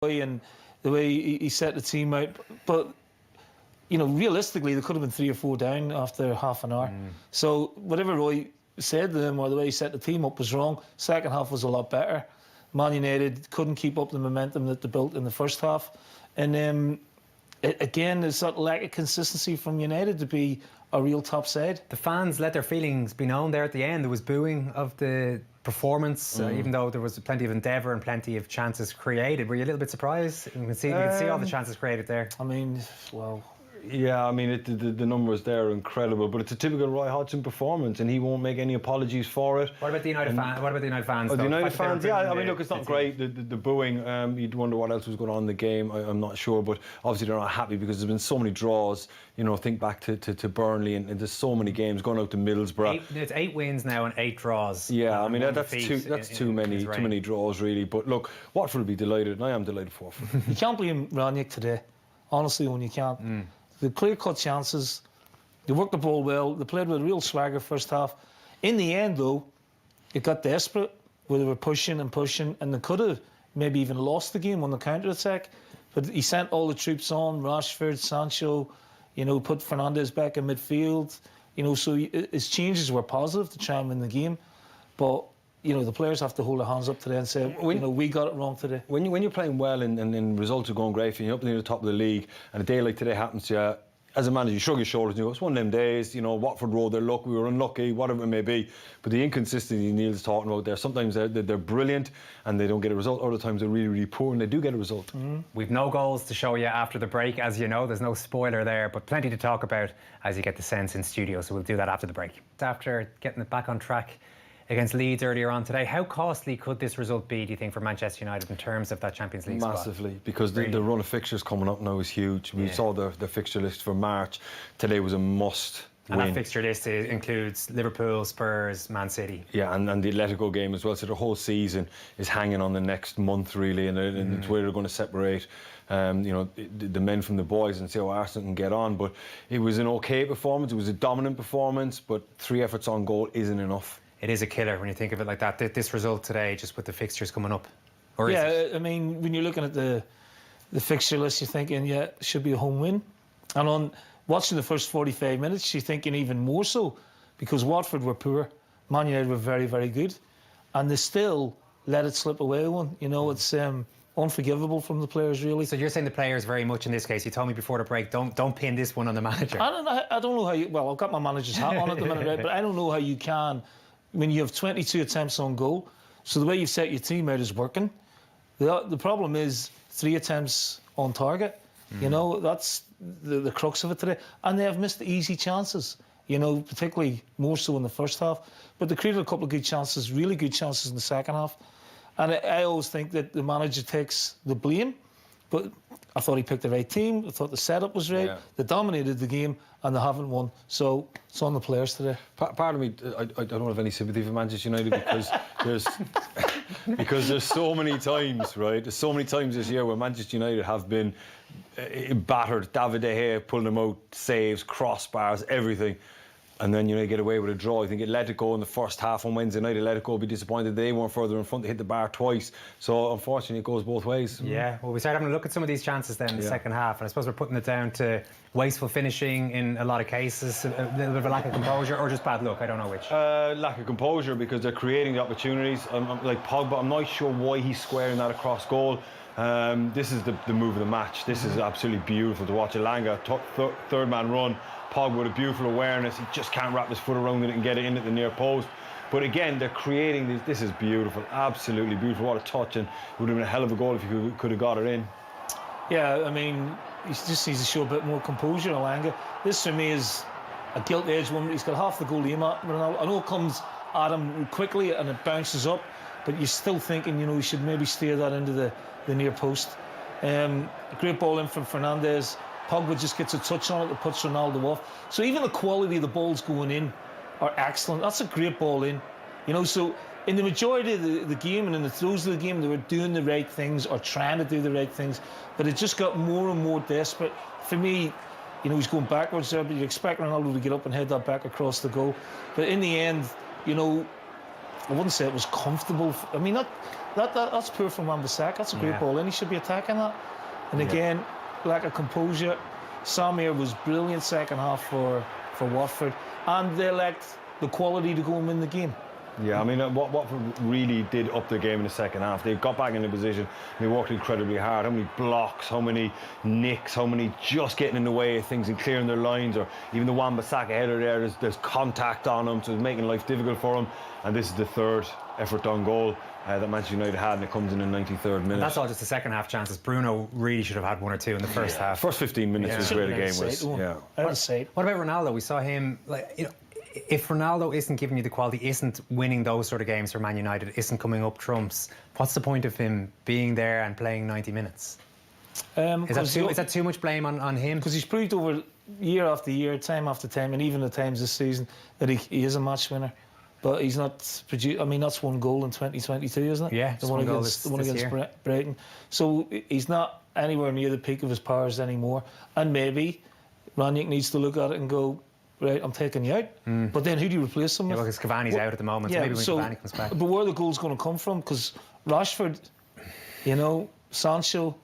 and the way he set the team out. But, you know, realistically, there could have been 3 or 4 down after half an hour. So whatever Roy said to them or the way he set the team up was wrong. Second half was a lot better. Man United couldn't keep up the momentum that they built in the first half. And again, there's that lack of consistency from United to be a real top side. The fans let their feelings be known there at the end. There was booing of the performance, even though there was plenty of endeavour and plenty of chances created. Were you a little bit surprised? You can see all the chances created there. I mean, well... Yeah, I mean, the numbers there are incredible, but it's a typical Roy Hodgson performance, and he won't make any apologies for it. What about the United fans? What about the United fans? The United fans, yeah. I mean, look, it's not great. The booing. You'd wonder what else was going on in the game. I'm not sure, but obviously they're not happy because there's been so many draws. You know, think back to Burnley, and there's so many games going out to Middlesbrough. It's 8 wins now and 8 draws. Yeah, I mean that's too many draws really. But look, Watford will be delighted, and I am delighted for Watford. You can't blame Rangnick today, honestly, when you can't. The clear-cut chances, they worked the ball well, they played with a real swagger first half. In the end, though, it got desperate, where they were pushing, and they could have maybe even lost the game on the counter-attack. But he sent all the troops on, Rashford, Sancho, you know, put Fernandes back in midfield. You know, so his changes were positive to try and win the game. But, you know, the players have to hold their hands up today and say, you know, we got it wrong today. When you're playing well and results are going great for you, you're up near the top of the league, and a day like today happens to you, as a manager, you shrug your shoulders and you go, it's one of them days, you know, Watford rode their luck, we were unlucky, whatever it may be. But the inconsistency Neil's talking about there, sometimes they're brilliant and they don't get a result, other times they're really, really poor and they do get a result. We've no goals to show you after the break, as you know, there's no spoiler there, but plenty to talk about as you get the sense in studio, so we'll do that after the break. After getting it back on track against Leeds earlier on today, how costly could this result be, do you think, for Manchester United in terms of that Champions League spot? Massively, because the run of fixtures coming up now is huge. We saw the fixture list for March. Today was a must and win. That fixture list includes Liverpool, Spurs, Man City. Yeah, and the Atletico game as well. So the whole season is hanging on the next month, really, and it's where they're going to separate you know, the men from the boys and see how Arsenal can get on. But it was an okay performance. It was a dominant performance, but 3 efforts on goal isn't enough. It is a killer when you think of it like that. This result today, just with the fixtures coming up. Or yeah, is it? I mean, when you're looking at the fixture list, you're thinking, yeah, it should be a home win. And on watching the first 45 minutes, you're thinking even more so, because Watford were poor, Man United were very, very good, and they still let it slip away one. You know, it's unforgivable from the players, really. So you're saying the players very much in this case. You told me before the break, don't pin this one on the manager. I don't know how you... Well, I've got my manager's hat on at the minute, right? But I don't know how you can... When you have 22 attempts on goal, so the way you've set your team out is working. The problem is 3 attempts on target. You know, that's the crux of it today. And they have missed easy chances, you know, particularly more so in the first half. But they created a couple of good chances, really good chances in the second half. And I always think that the manager takes the blame, but I thought he picked the right team. I thought the setup was right. Yeah. They dominated the game and they haven't won. So it's on the players today. Part of me, I don't have any sympathy for Manchester United because there's so many times, right? There's so many times this year where Manchester United have been battered. David De Gea pulling them out, saves, crossbars, everything. And then, you know, you get away with a draw. I think Atletico in the first half on Wednesday night, Atletico will be disappointed they weren't further in front. They hit the bar twice. So, unfortunately, it goes both ways. Yeah, well, we started having a look at some of these chances then in the second half. And I suppose we're putting it down to wasteful finishing in a lot of cases, a little bit of a lack of composure, or just bad luck. I don't know which. Lack of composure, because they're creating the opportunities. Like Pogba, I'm not sure why he's squaring that across goal. This is the move of the match. This is absolutely beautiful to watch. Elanga, third man run. Pogba with a beautiful awareness. He just can't wrap his foot around it and get it in at the near post. But again, they're creating these. This is beautiful, absolutely beautiful. What a touch, and it would have been a hell of a goal if he could have got it in. Yeah, I mean, he just needs to show a bit more composure, Elanga. This, for me, is a gilt-edged one. He's got half the goal aim at. I know it comes at him quickly and it bounces up, but you're still thinking, you know, he should maybe steer that into the near post. A great ball in from Fernandes. Pogba just gets a touch on it that puts Ronaldo off. So even the quality of the balls going in are excellent. That's a great ball in. You know, so in the majority of the game and in the throes of the game, they were doing the right things or trying to do the right things, but it just got more and more desperate. For me, you know, he's going backwards there, but you expect Ronaldo to get up and head that back across the goal. But in the end, you know, I wouldn't say it was comfortable. I mean, that's poor from Wan-Bissaka. That's a great ball in. He should be attacking that. And again, lack of composure. Samir was brilliant second half for Watford, and they lacked the quality to go and win the game. Yeah, I mean, Watford really did up their game in the second half. They got back in the position. They worked incredibly hard. How many blocks, how many nicks, how many just getting in the way of things and clearing their lines, or even the Wan-Bissaka header there. There's contact on them, so it's making life difficult for them. And this is the third effort on goal that Manchester United had, and it comes in the 93rd minute. And that's all just the second half chances. Bruno really should have had one or two in the first half. First 15 minutes was where the game was. What about Ronaldo? We saw him, if Ronaldo isn't giving you the quality, isn't winning those sort of games for Man United, isn't coming up trumps, what's the point of him being there and playing 90 minutes? Is that too much blame on him? Because he's proved over year after year, time after time, and even at times this season, that he is a match winner. But he's not produced. I mean, that's one goal in 2022, isn't it? Yeah, the one against Brighton. So he's not anywhere near the peak of his powers anymore. And maybe Rangnick needs to look at it and go, right, I'm taking you out. But then who do you replace him with? Yeah, because Cavani's out at the moment. Yeah, so maybe when Cavani comes back. But where are the goals going to come from? Because Rashford, Sancho,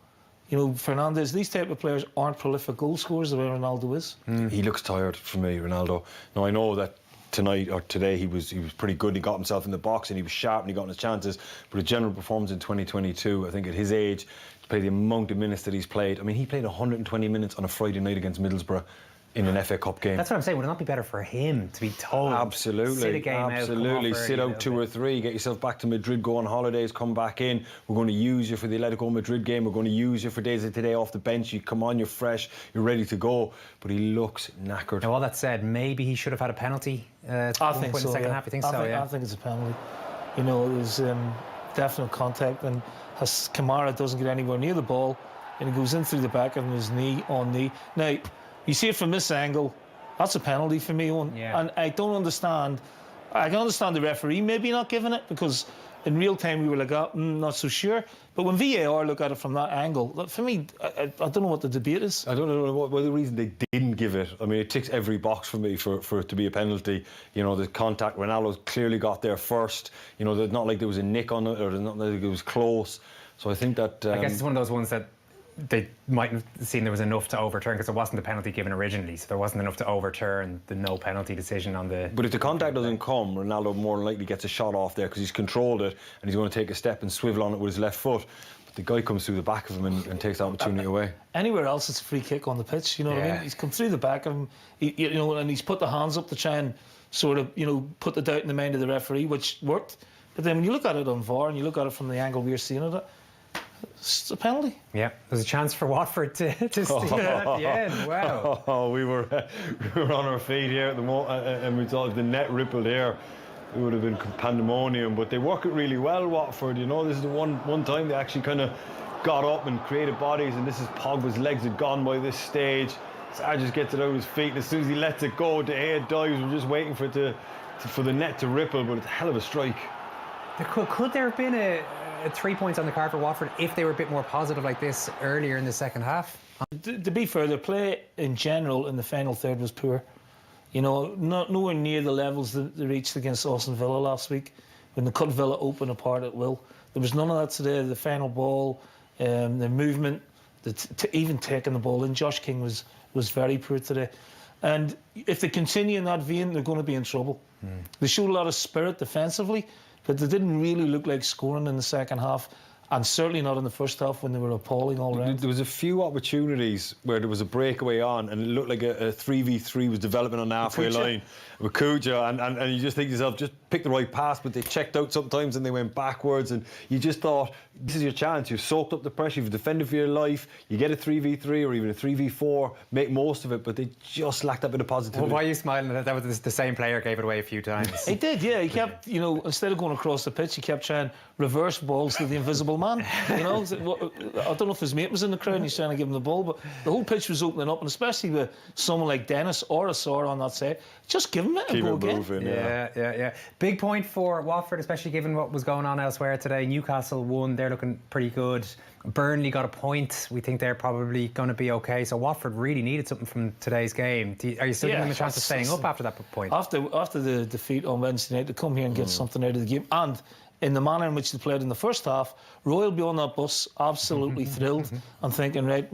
Fernandes, these type of players aren't prolific goal scorers the way Ronaldo is. He looks tired for me, Ronaldo. Now, I know that tonight or today he was pretty good. He got himself in the box and he was sharp and he got his chances. But a general performance in 2022, I think at his age, to play the amount of minutes that he's played. I mean, he played 120 minutes on a Friday night against Middlesbrough in an FA Cup game. That's what I'm saying. Would it not be better for him to be told? Absolutely. Sit a game absolutely. out, Sit out 2 or 3, get yourself back to Madrid, go on holidays, come back in. We're going to use you for the Atletico Madrid game. We're going to use you for days of today off the bench. You come on, you're fresh, you're ready to go. But he looks knackered. Now, all that said, maybe he should have had a penalty at one point in the second half. You think so? I think it's a penalty. There's definite contact, and Kamara doesn't get anywhere near the ball, and he goes in through the back of his knee on knee. Now, you see it from this angle. That's a penalty for me, Owen. Yeah. And I don't understand. I can understand the referee maybe not giving it, because in real time we were like, not so sure. But when VAR look at it from that angle, for me, I don't know what the debate is. I don't know what the reason they didn't give it. I mean, it ticks every box for me for it to be a penalty. The contact, Ronaldo clearly got there first. There's not like there was a nick on it, or there's not like it was close. So I think that... I guess it's one of those ones that they might have seen there was enough to overturn, because there wasn't the penalty given originally, so there wasn't enough to overturn the no penalty decision on the... But if the contact doesn't come, Ronaldo more than likely gets a shot off there, because he's controlled it and he's going to take a step and swivel on it with his left foot. But the guy comes through the back of him and takes the opportunity away. Anywhere else, it's a free kick on the pitch, what I mean? He's come through the back of him, and he's put the hands up to try and sort of, put the doubt in the mind of the referee, which worked. But then when you look at it on VAR and you look at it from the angle we're seeing it, it's a penalty. Yeah, there's a chance for Watford to steal it at the end. Wow. We were on our feet here at the moment, and we thought if the net rippled here, it would have been pandemonium. But they work it really well, Watford. This is the one time they actually kind of got up and created bodies, and this is Pogba's legs had gone by this stage. Sarr just gets it out of his feet, and as soon as he lets it go, De Gea dives. We're just waiting for the net to ripple, but it's a hell of a strike. Could there have been a 3 points on the card for Watford if they were a bit more positive like this earlier in the second half? To be fair, their play in general in the final third was poor. Nowhere near the levels that they reached against Aston Villa last week, when they cut Villa open apart at will. There was none of that today. The final ball, the movement, even taking the ball in. Josh King was very poor today. And if they continue in that vein, they're going to be in trouble. They showed a lot of spirit defensively, but they didn't really look like scoring in the second half, and certainly not in the first half when they were appalling all round. There was a few opportunities where there was a breakaway on, and it looked like a 3v3 was developing on the halfway line with Kuja, and you just think to yourself, just pick the right pass, but they checked out sometimes and they went backwards, and you just thought, this is your chance. You've soaked up the pressure, you've defended for your life, you get a 3v3 or even a 3v4, make most of it, but they just lacked that bit of positivity. Well, why are you smiling at that? That was the same player gave it away a few times. He did, yeah. He kept, instead of going across the pitch, he kept trying reverse balls to the invisible man. You know, I don't know if his mate was in the crowd and he's trying to give him the ball, but the whole pitch was opening up, and especially with someone like Dennis or Asar on that side, just give him it and go again. Moving, yeah. Big point for Watford, especially given what was going on elsewhere today. Newcastle won, they're looking pretty good. Burnley got a point. We think they're probably going to be okay. So Watford really needed something from today's game. Are you still giving them a chance of staying up after that point? After the defeat on Wednesday night, to come here and get something out of the game, and in the manner in which they played in the first half, Roy will be on that bus absolutely thrilled and thinking, right,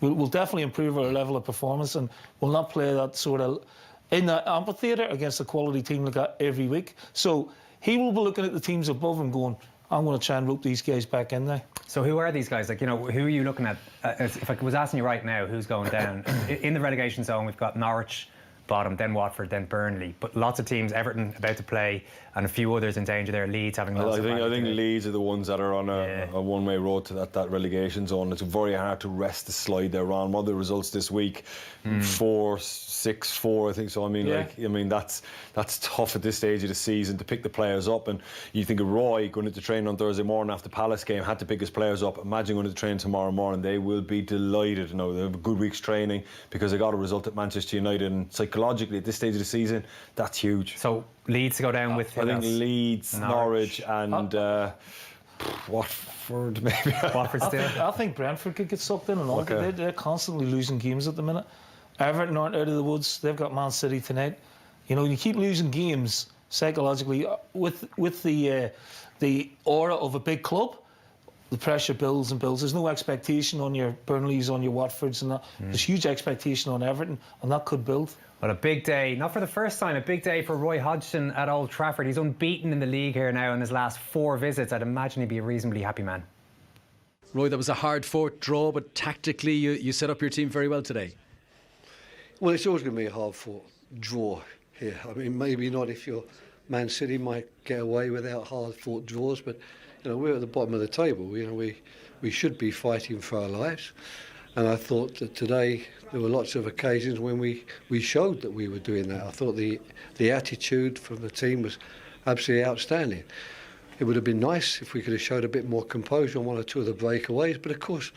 we'll definitely improve our level of performance, and we'll not play that sort of in that amphitheatre against a quality team like that every week. So he will be looking at the teams above him going, I'm going to try and rope these guys back in there. So who are these guys? Like, you know, who are you looking at? If I was asking you right now, who's going down? In the relegation zone, we've got Norwich bottom, then Watford, then Burnley. But lots of teams, Everton about to play, and a few others in danger there. Leeds having lots of I think Leeds are the ones that are on a one-way road to that relegation zone. It's very hard to rest the slide they're on. What are the results this week? 4-6-4, I think so. I mean, that's tough at this stage of the season to pick the players up. And you think of Roy going into training on Thursday morning after Palace game, had to pick his players up. Imagine going to train tomorrow morning. They will be delighted. You know, they have a good week's training because they got a result at Manchester United. And psychologically, at this stage of the season, that's huge. So Leeds to go down with. I think Leeds, Norwich, and Watford maybe. Watford still. I think Brentford could get sucked in and all. Okay. They're constantly losing games at the minute. Everton aren't out of the woods. They've got Man City tonight. You know, you keep losing games psychologically with the aura of a big club. The pressure builds and builds. There's no expectation on your Burnleys, on your Watfords, and that. There's huge expectation on Everton, and that could build. Well, a big day, not for the first time, a big day for Roy Hodgson at Old Trafford. He's unbeaten in the league here now in his last 4 visits. I'd imagine he'd be a reasonably happy man. Roy, that was a hard-fought draw, but tactically you set up your team very well today. Well, it's always going to be a hard-fought draw here. I mean, maybe not if you're Man City might get away without hard-fought draws, but you know, we're at the bottom of the table. You know, we should be fighting for our lives. And I thought that today there were lots of occasions when we showed that we were doing that. I thought the attitude from the team was absolutely outstanding. It would have been nice if we could have showed a bit more composure on 1 or 2 of the breakaways, but of course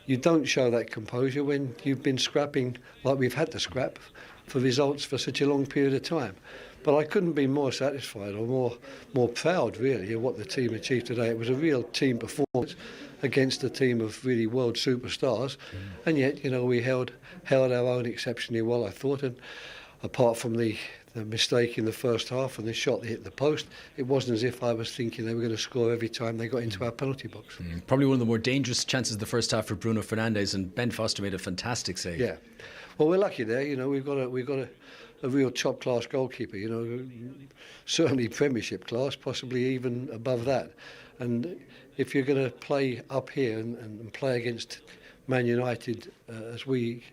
you don't show that composure when you've been scrapping like we've had to scrap for results for such a long period of time. But I couldn't be more satisfied or more proud, really, of what the team achieved today. It was a real team performance against a team of really world superstars, and yet, you know, we held our own exceptionally well, I thought. And apart from the mistake in the first half and the shot that hit the post, it wasn't as if I was thinking they were going to score every time they got into our penalty box. Probably one of the more dangerous chances of the first half for Bruno Fernandes, and Ben Foster made a fantastic save. Yeah, well, we're lucky there. You know, we've got a real top-class goalkeeper, you know, certainly Premiership class, possibly even above that. And if you're going to play up here and play against Man United as we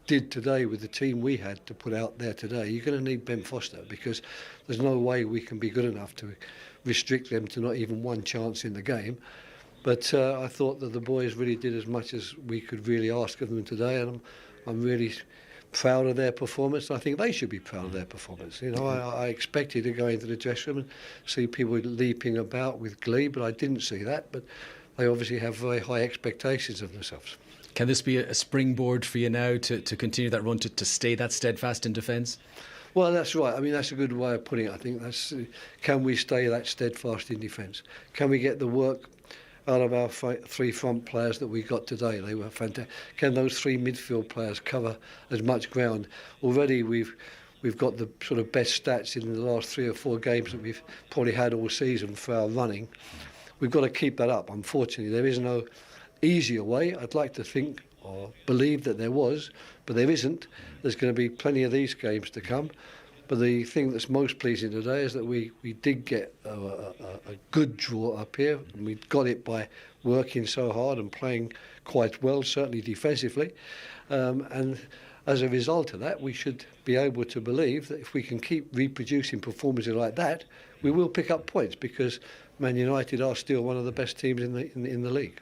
did today with the team we had to put out there today, you're going to need Ben Foster, because there's no way we can be good enough to restrict them to not even 1 chance in the game. But I thought that the boys really did as much as we could really ask of them today, and I'm really proud of their performance. I think they should be proud of their performance. You know, I expected to go into the dressing room and see people leaping about with glee, but I didn't see that. But they obviously have very high expectations of themselves. Can this be a springboard for you now to continue that run, to stay that steadfast in defence? Well, that's right. I mean, that's a good way of putting it. I think that's can we stay that steadfast in defence? Can we get the work out of our 3 front players that we got today? They were fantastic. Can those 3 midfield players cover as much ground? Already we've got the sort of best stats in the last 3 or 4 games that we've probably had all season for our running. We've got to keep that up. Unfortunately, there is no easier way. I'd like to think or believe that there was, but there isn't. There's going to be plenty of these games to come. But the thing that's most pleasing today is that we did get a good draw up here, and we got it by working so hard and playing quite well, certainly defensively. And as a result of that, we should be able to believe that if we can keep reproducing performances like that, we will pick up points, because Man United are still one of the best teams in the league.